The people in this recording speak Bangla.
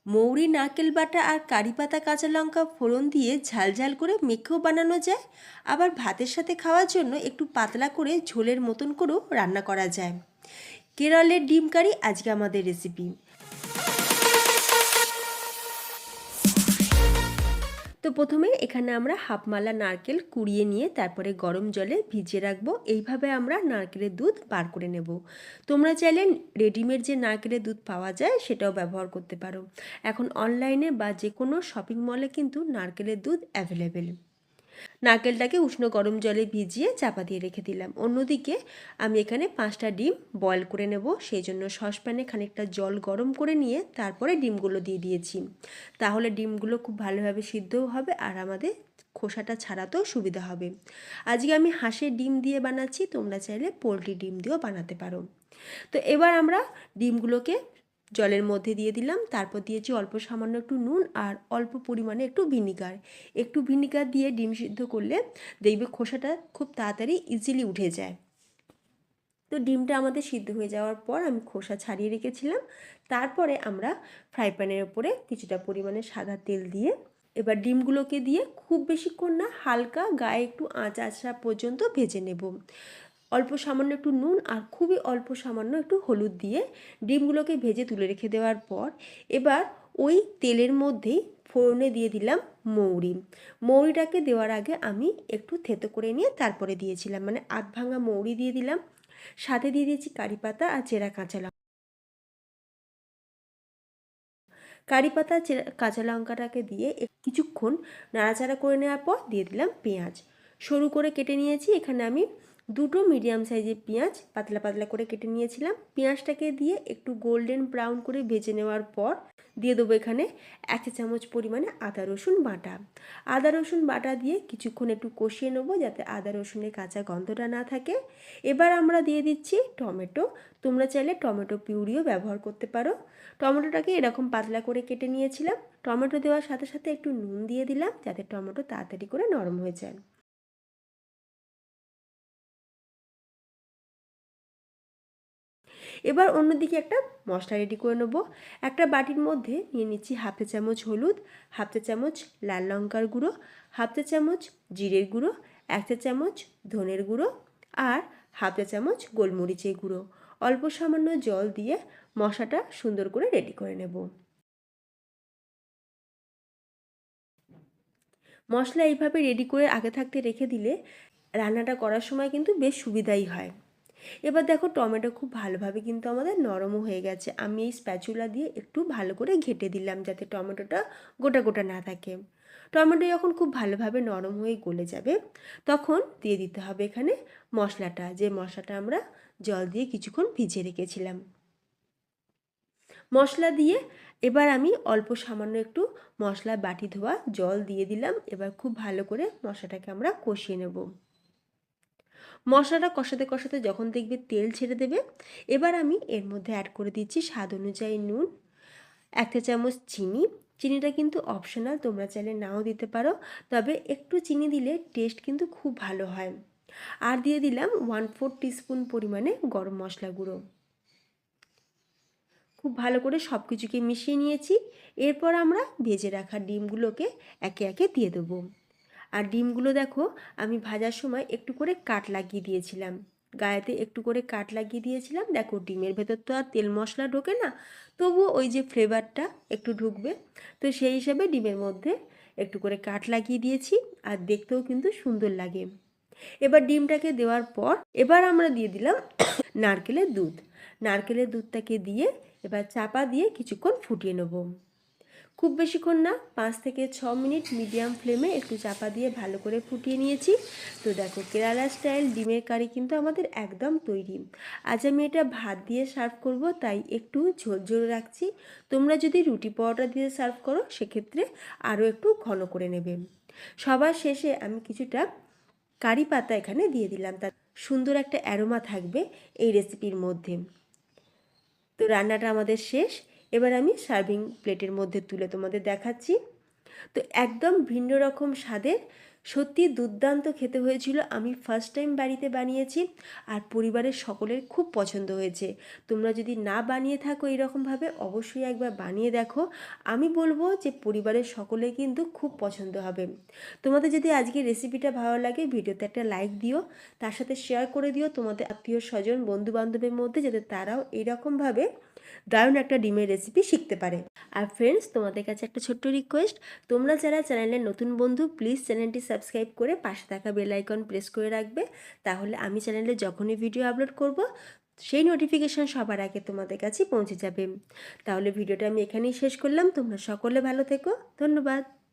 মৌরি, নারকেল বাটা আর কারি পাতা, কাঁচা লঙ্কা ফোড়ন দিয়ে ঝাল ঝাল করে মেখেও বানানো যায়। আবার ভাতের সাথে খাওয়ার জন্য একটু পাতলা করে ঝোলের মতন করেও রান্না করা যায়। কেরলের ডিম কারি আজকে আমাদের রেসিপি। তো প্রথমে এখানে আমরা হাফ মালা নারকেল কুড়িয়ে নিয়ে তারপরে গরম জলে ভিজিয়ে রাখবো। এইভাবে আমরা নারকেলের দুধ বার করে নেব। তোমরা চাইলে রেডিমেড যে নারকেলের দুধ পাওয়া যায় সেটাও ব্যবহার করতে পারো। এখন অনলাইনে বা যে কোনো শপিং মলে কিন্তু নারকেলের দুধ অ্যাভেলেবেল। নারকেলটাকে উষ্ণ গরম জলে ভিজিয়ে চাপা দিয়ে রেখে দিলাম। অন্যদিকে আমি এখানে 5টা ডিম বয়েল করে নেব। সেই জন্য সসপ্যানে খানিকটা জল গরম করে নিয়ে তারপরে ডিমগুলো দিয়ে দিয়েছি। তাহলে ডিমগুলো খুব ভালোভাবে সিদ্ধও হবে আর আমাদের খোসাটা ছাড়াতেও সুবিধা হবে। আজকে আমি হাঁসের ডিম দিয়ে বানাচ্ছি, তোমরা চাইলে পোলট্রি ডিম দিয়েও বানাতে পারো। তো এবার আমরা ডিমগুলোকে জলের মধ্যে দিয়ে দিলাম। তারপর দিয়েছি অল্প সামান্য একটু নুন আর অল্প পরিমাণে একটু ভিনিগার দিয়ে ডিম সিদ্ধ করলে দেখবে খোসাটা খুব তাড়াতাড়ি ইজিলি উঠে যায়। তো ডিমটা আমাদের সিদ্ধ হয়ে যাওয়ার পর আমি খোসা ছাড়িয়ে রেখেছিলাম। তারপরে আমরা ফ্রাই প্যানের ওপরে কিছুটা পরিমাণে সাদা তেল দিয়ে এবার ডিমগুলোকে দিয়ে খুব বেশিক্ষণ না, হালকা গায়ে একটু আঁচ আসা পর্যন্ত ভেজে নেব। অল্প সামান্য একটু নুন আর খুবই অল্প সামান্য একটু হলুদ দিয়ে ডিমগুলোকে ভেজে তুলে রেখে দেওয়ার পর এবার ওই তেলের মধ্যেই ফোড়নে দিয়ে দিলাম মৌরিটাকে দেওয়ার আগে আমি একটু থেতো করে নিয়ে তারপরে দিয়েছিলাম, মানে আধ ভাঙা মৌরি দিয়ে দিলাম। সাথে দিয়ে দিয়েছি কারি পাতা আর চেরা কাঁচা লঙ্কা। কারি পাতা কাঁচা লঙ্কাটাকে দিয়ে কিছুক্ষণ নাড়াচাড়া করে নেওয়ার পর দিয়ে দিলাম পেঁয়াজ। সরু করে কেটে নিয়েছি। এখানে আমি 2টো মিডিয়াম সাইজের পেঁয়াজ পাতলা পাতলা করে কেটে নিয়েছিলাম। পেঁয়াজটাকে দিয়ে একটু গোল্ডেন ব্রাউন করে ভেজে নেওয়ার পর দিয়ে দেবো এখানে 1 চামচ পরিমাণে আদা রসুন বাটা। আদা রসুন বাটা দিয়ে কিছুক্ষণ একটু কষিয়ে নেবো যাতে আদা রসুনের কাঁচা গন্ধটা না থাকে। এবার আমরা দিয়ে দিচ্ছি টমেটো। তোমরা চাইলে টমেটো পিউরিও ব্যবহার করতে পারো। টমেটোটাকে এরকম পাতলা করে কেটে নিয়েছিলাম। টমেটো দেওয়ার সাথে সাথে একটু নুন দিয়ে দিলাম যাতে টমেটো তাড়াতাড়ি করে নরম হয়ে যায়। এবার অন্যদিকে একটা মশলা রেডি করে নেবো। একটা বাটির মধ্যে নিয়ে নিচ্ছি হাফ চা চামচ হলুদ, হাফ চা চামচ লাল লঙ্কার গুঁড়ো, হাফ চা চামচ জিরের গুঁড়ো, 1 চা চামচ ধনের গুঁড়ো আর হাফ চা চামচ গোলমরিচের গুঁড়ো। অল্প সামান্য জল দিয়ে মশলাটা সুন্দর করে রেডি করে নেব। মশলা এইভাবে রেডি করে আগে থাকতে রেখে দিলে রান্নাটা করার সময় কিন্তু বেশ সুবিধাই হয়। এবার দেখো টমেটো খুব ভালোভাবে কিন্তু আমাদের নরমও হয়ে গেছে। আমি এই স্প্যাচুলা দিয়ে একটু ভালো করে ঘেঁটে দিলাম যাতে টমেটোটা গোটা গোটা না থাকে। টমেটো যখন খুব ভালোভাবে নরম হয়ে গলে যাবে তখন দিয়ে দিতে হবে এখানে মশলাটা, যে মশলাটা আমরা জল দিয়ে কিছুক্ষণ ভিজিয়ে রেখেছিলাম। মশলা দিয়ে এবার আমি অল্প সামান্য একটু মশলা বাটি ধোয়া জল দিয়ে দিলাম। এবার খুব ভালো করে মশলাটাকে আমরা কষিয়ে নেব। মশলাটা কষাতে কষাতে যখন দেখবে তেল ছেড়ে দেবে এবার আমি এর মধ্যে অ্যাড করে দিচ্ছি স্বাদ অনুযায়ী নুন, 1 চা চামচ চিনি। চিনিটা কিন্তু অপশনাল, তোমরা চাইলে নাও দিতে পারো, তবে একটু চিনি দিলে টেস্ট কিন্তু খুব ভালো হয়। আর দিয়ে দিলাম 1/4 টিস্পুন পরিমাণে গরম মশলা গুঁড়ো। খুব ভালো করে সব কিছুকে মিশিয়ে নিয়েছি। এরপর আমরা ভেজে রাখা ডিমগুলোকে একে একে দিয়ে দেবো। আর ডিমগুলো দেখো আমি ভাজার সময় একটু করে কাট লাগিয়ে দিয়েছিলাম, গায়েতে একটু করে কাট লাগিয়ে দিয়েছিলাম। দেখো ডিমের ভেতর তো আর তেল মশলা ঢোকে না, তবুও ওই যে ফ্লেভারটা একটু ঢুকবে, তো সেই হিসাবে ডিমের মধ্যে একটু করে কাট লাগিয়ে দিয়েছি আর দেখতেও কিন্তু সুন্দর লাগে। এবার ডিমটাকে দেওয়ার পর এবার আমরা দিয়ে দিলাম নারকেলের দুধ। নারকেলের দুধটাকে দিয়ে এবার চাপা দিয়ে কিছুক্ষণ ফুটিয়ে নেব। খুব বেশিক্ষণ না, 5 থেকে 6 মিনিট মিডিয়াম ফ্লেমে একটু চাপা দিয়ে ভালো করে ফুটিয়ে নিয়েছি। তো দেখো কেরালা স্টাইল ডিমের কারি কিন্তু আমাদের একদম তৈরি। আজ আমি এটা ভাত দিয়ে সার্ভ করব, তাই একটু ঝোল ঝোল রাখছি। তোমরা যদি রুটি পরোটা দিয়ে সার্ভ করো সেক্ষেত্রে আরও একটু ঘন করে নেবে। সবার শেষে আমি কিছুটা কারি পাতা এখানে দিয়ে দিলাম, তার সুন্দর একটা অ্যারোমা থাকবে এই রেসিপির মধ্যে। তো রান্নাটা আমাদের শেষ। এবার আমি সার্ভিং প্লেটের মধ্যে তুলে তোমাদের দেখাচ্ছি। তো একদম ভিন্ন রকম স্বাদের সত্যি দুর্দান্ত খেতে হয়েছিল। আমি ফার্স্ট টাইম বাড়িতে বানিয়েছি আর পরিবারের সকলের খুব পছন্দ হয়েছে। তোমরা যদি না বানিয়ে থাকো এরকমভাবে অবশ্যই একবার বানিয়ে দেখো। আমি বলবো যে পরিবারের সকলে কিন্তু খুব পছন্দ হবে। তোমাদের যদি আজকের রেসিপিটা ভালো লাগে ভিডিওতে একটা লাইক দিও, তার সাথে শেয়ার করে দিও তোমাদের আত্মীয় স্বজন বন্ধু বান্ধবের মধ্যে, যাতে তারাও এইরকমভাবে দারুণ একটা ডিমের রেসিপি শিখতে পারে। আর ফ্রেন্ডস, তোমাদের কাছে একটা ছোট্ট রিকোয়েস্ট, তোমরা যারা চ্যানেলের নতুন বন্ধু প্লিজ চ্যানেলটি সাবস্ক্রাইব করে পাশে থাকা বেল আইকন প্রেস করে রাখবে। তাহলে আমি চ্যানেলে যখনই ভিডিও আপলোড করব সেই নোটিফিকেশান সবার আগে তোমাদের কাছে পৌঁছে যাবে। তাহলে ভিডিওটা আমি এখানেই শেষ করলাম। তোমরা সকলে ভালো থেকো। ধন্যবাদ।